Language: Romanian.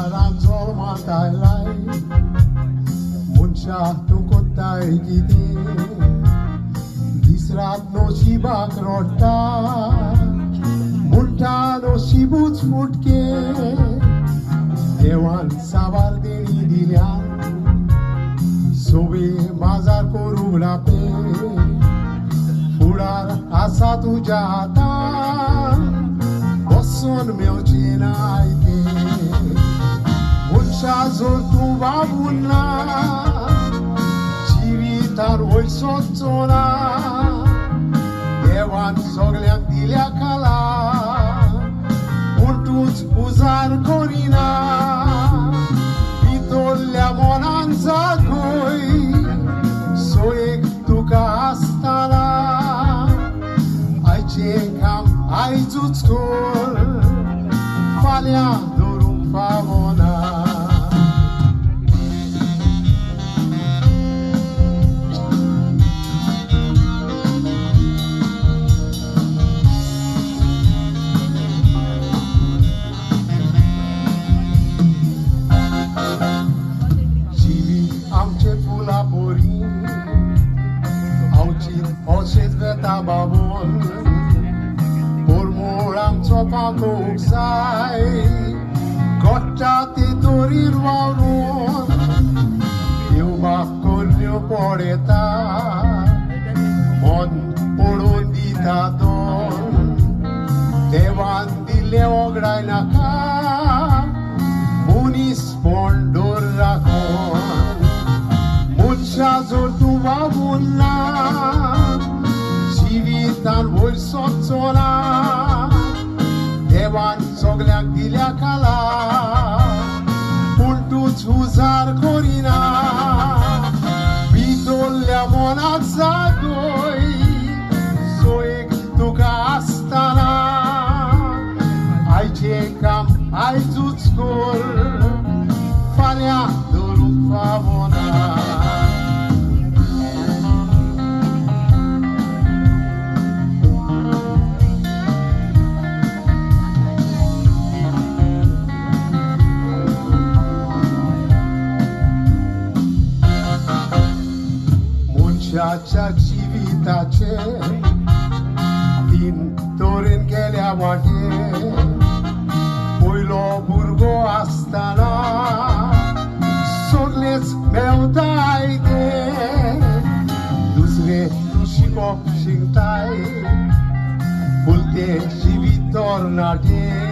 Aranzol matalai Muncha tunkotai gide Disrat no shibak rota Munta no shibuts futke Dewan sabar deni dilyan Sobe mazar koru rape Furar asa tuja hatan Boson meu cenaite Muncha zor tu babuna Civitar oi sotsona Dewan sogleak dilea kala Untuți uzar corina Vitolea monanza coi Soek tu ca astala Ai ce cam ai zuțcol Falea dorum favona Veta babon Pormoram copa koksai Gotta te dorir vauron Eu bacolio poreta Mon porondita don Devan dile ograi naka Munis pondor rakon Muncha zor tu babunna Civitan voi sotsona Devan sogleak dilea kala Untuți uzar corina Vitolea monac zagoi Soek tu ca astana Ai ce cam ai zuțcol Falea dorum favona Cea civitace Din torin kelea moate Uilo burgo astana Sorleț meu daide Duzre tu și cop și-ntai Pulte și viitor nade